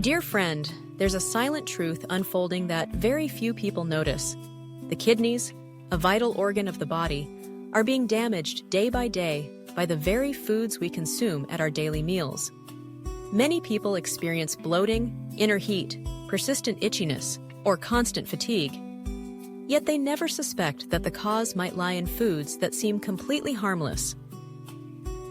Dear friend, there's a silent truth unfolding that very few people notice. The kidneys, a vital organ of the body, are being damaged day by the very foods we consume at our daily meals. Many people experience bloating, inner heat, persistent itchiness, or constant fatigue. Yet they never suspect that the cause might lie in foods that seem completely harmless.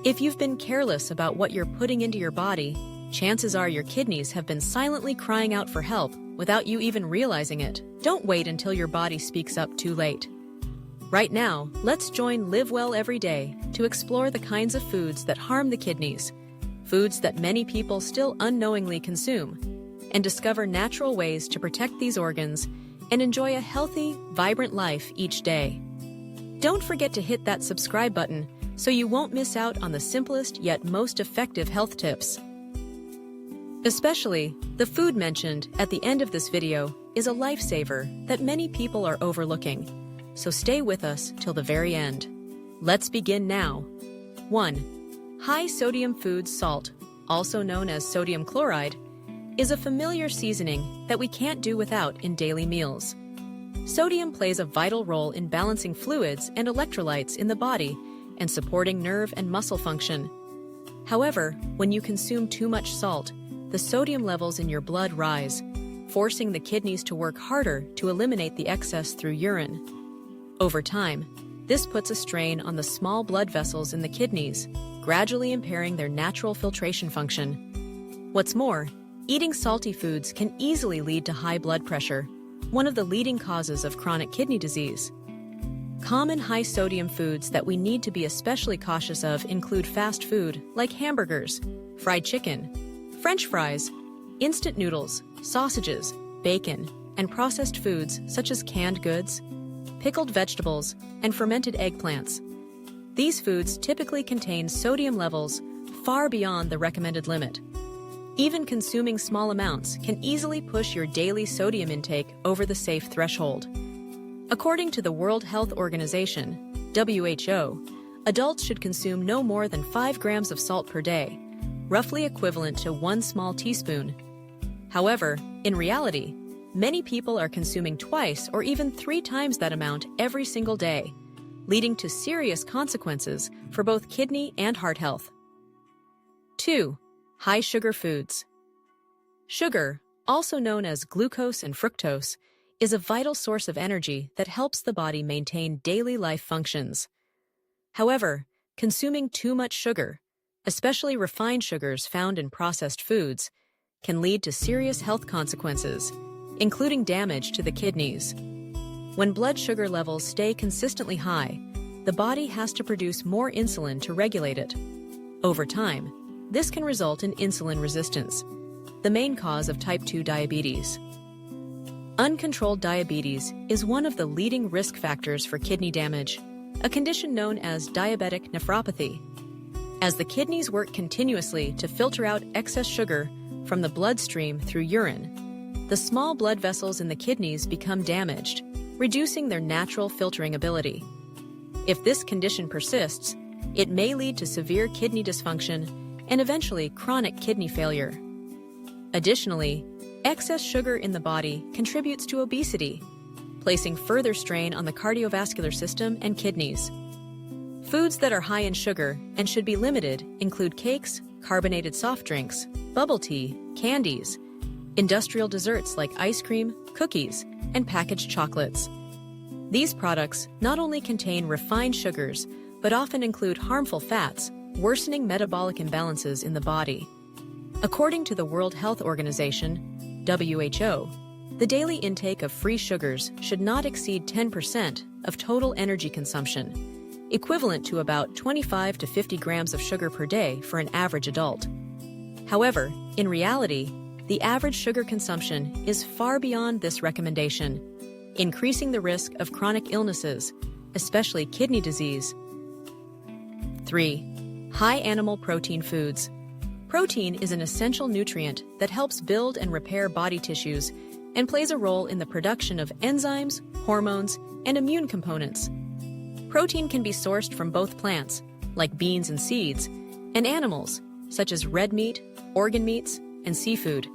If you've been careless about what you're putting into your body, chances are your kidneys have been silently crying out for help without you even realizing it. Don't wait until your body speaks up too late. Right now, let's join Live Well Every Day to explore the kinds of foods that harm the kidneys, foods that many people still unknowingly consume, and discover natural ways to protect these organs and enjoy a healthy, vibrant life each day. Don't forget to hit that subscribe button so you won't miss out on the simplest yet most effective health tips. Especially, the food mentioned at the end of this video is a lifesaver that many people are overlooking, so stay with us till the very end. Let's begin now. 1. High-sodium food salt, also known as sodium chloride, is a familiar seasoning that we can't do without in daily meals. Sodium plays a vital role in balancing fluids and electrolytes in the body and supporting nerve and muscle function. However, when you consume too much salt, the sodium levels in your blood rise, forcing the kidneys to work harder to eliminate the excess through urine. Over time, this puts a strain on the small blood vessels in the kidneys, gradually impairing their natural filtration function. What's more, eating salty foods can easily lead to high blood pressure, one of the leading causes of chronic kidney disease. Common high-sodium foods that we need to be especially cautious of include fast food like hamburgers, fried chicken, French fries, instant noodles, sausages, bacon, and processed foods such as canned goods, pickled vegetables, and fermented eggplants. These foods typically contain sodium levels far beyond the recommended limit. Even consuming small amounts can easily push your daily sodium intake over the safe threshold. According to the World Health Organization, WHO, adults should consume no more than 5 grams of salt per day, roughly equivalent to 1 small teaspoon. However, in reality, many people are consuming twice or even 3 times that amount every single day, leading to serious consequences for both kidney and heart health. 2. High-sugar foods. Sugar, also known as glucose and fructose, is a vital source of energy that helps the body maintain daily life functions. However, consuming too much sugar, especially refined sugars found in processed foods, can lead to serious health consequences, including damage to the kidneys. When blood sugar levels stay consistently high, the body has to produce more insulin to regulate it. Over time, this can result in insulin resistance, the main cause of type 2 diabetes. Uncontrolled diabetes is one of the leading risk factors for kidney damage, a condition known as diabetic nephropathy. As the kidneys work continuously to filter out excess sugar from the bloodstream through urine, the small blood vessels in the kidneys become damaged, reducing their natural filtering ability. If this condition persists, it may lead to severe kidney dysfunction and eventually chronic kidney failure. Additionally, excess sugar in the body contributes to obesity, placing further strain on the cardiovascular system and kidneys. Foods that are high in sugar and should be limited include cakes, carbonated soft drinks, bubble tea, candies, industrial desserts like ice cream, cookies, and packaged chocolates. These products not only contain refined sugars, but often include harmful fats, worsening metabolic imbalances in the body. According to the World Health Organization, WHO, the daily intake of free sugars should not exceed 10% of total energy consumption, equivalent to about 25 to 50 grams of sugar per day for an average adult. However, in reality, the average sugar consumption is far beyond this recommendation, increasing the risk of chronic illnesses, especially kidney disease. 3. High animal protein foods. Protein is an essential nutrient that helps build and repair body tissues and plays a role in the production of enzymes, hormones, and immune components. Protein can be sourced from both plants, like beans and seeds, and animals, such as red meat, organ meats, and seafood.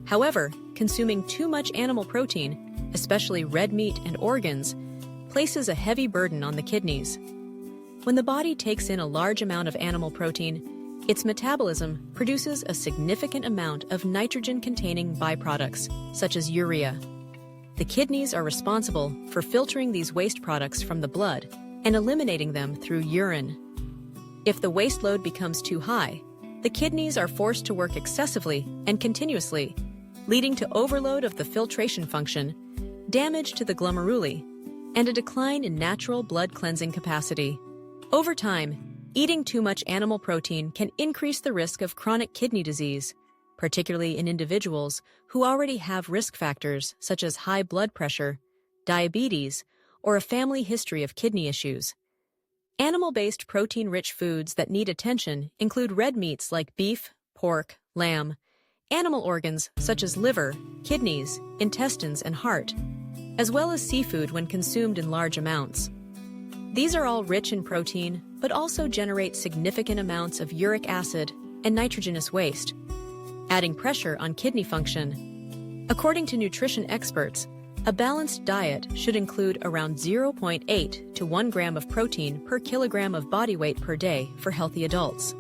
However, consuming too much animal protein, especially red meat and organs, places a heavy burden on the kidneys. When the body takes in a large amount of animal protein, its metabolism produces a significant amount of nitrogen-containing byproducts, such as urea. The kidneys are responsible for filtering these waste products from the blood and eliminating them through urine. If the waste load becomes too high, the kidneys are forced to work excessively and continuously, leading to overload of the filtration function, damage to the glomeruli, and a decline in natural blood cleansing capacity. Over time, eating too much animal protein can increase the risk of chronic kidney disease, particularly in individuals who already have risk factors such as high blood pressure, diabetes, or a family history of kidney issues. Animal-based protein-rich foods that need attention include red meats like beef, pork, lamb, animal organs such as liver, kidneys, intestines, and heart, as well as seafood when consumed in large amounts. These are all rich in protein, but also generate significant amounts of uric acid and nitrogenous waste, adding pressure on kidney function. According to nutrition experts, a balanced diet should include around 0.8 to 1 gram of protein per kilogram of body weight per day for healthy adults.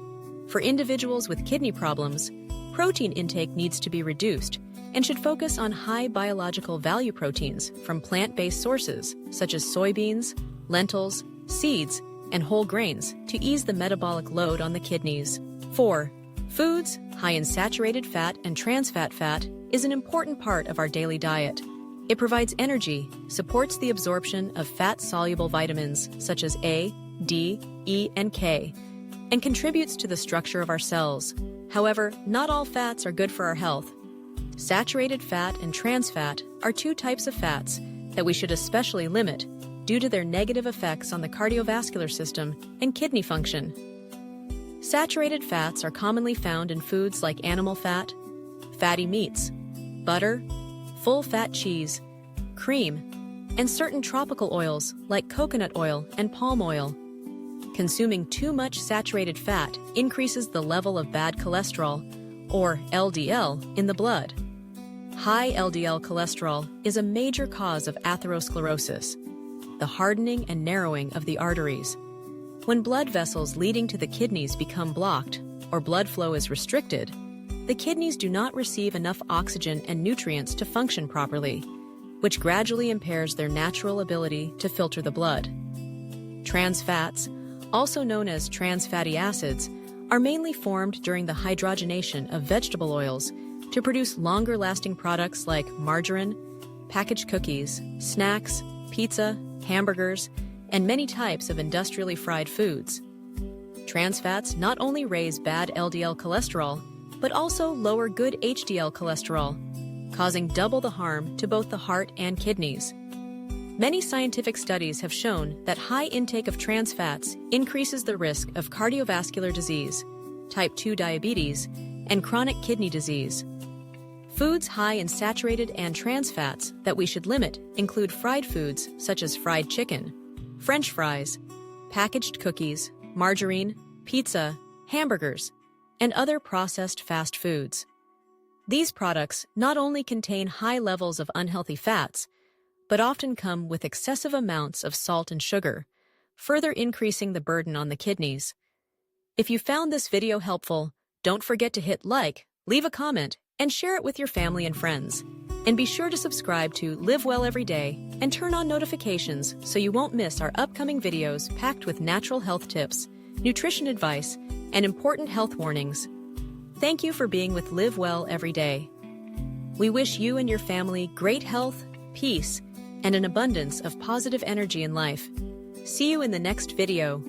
For individuals with kidney problems, protein intake needs to be reduced and should focus on high biological value proteins from plant-based sources such as soybeans, lentils, seeds, and whole grains to ease the metabolic load on the kidneys. 4. Foods high in saturated fat and trans fat is an important part of our daily diet. It provides energy, supports the absorption of fat-soluble vitamins such as A, D, E, and K, and contributes to the structure of our cells. However, not all fats are good for our health. Saturated fat and trans fat are two types of fats that we should especially limit due to their negative effects on the cardiovascular system and kidney function. Saturated fats are commonly found in foods like animal fat, fatty meats, butter, full-fat cheese, cream, and certain tropical oils like coconut oil and palm oil. Consuming too much saturated fat increases the level of bad cholesterol, or LDL, in the blood. High LDL cholesterol is a major cause of atherosclerosis, the hardening and narrowing of the arteries. When blood vessels leading to the kidneys become blocked, or blood flow is restricted, the kidneys do not receive enough oxygen and nutrients to function properly, which gradually impairs their natural ability to filter the blood. Trans fats, also known as trans fatty acids, are mainly formed during the hydrogenation of vegetable oils to produce longer-lasting products like margarine, packaged cookies, snacks, pizza, hamburgers, and many types of industrially fried foods. Trans fats not only raise bad LDL cholesterol, but also lower good HDL cholesterol, causing double the harm to both the heart and kidneys. Many scientific studies have shown that high intake of trans fats increases the risk of cardiovascular disease, type 2 diabetes, and chronic kidney disease. Foods high in saturated and trans fats that we should limit include fried foods such as fried chicken, French fries, packaged cookies, margarine, pizza, hamburgers, and other processed fast foods. These products not only contain high levels of unhealthy fats, but often come with excessive amounts of salt and sugar, further increasing the burden on the kidneys. If you found this video helpful, don't forget to hit like, leave a comment, and share it with your family and friends. And be sure to subscribe to Live Well Every Day and turn on notifications so you won't miss our upcoming videos packed with natural health tips, nutrition advice, and important health warnings. Thank you for being with Live Well Every Day. We wish you and your family great health, peace, and an abundance of positive energy in life. See you in the next video.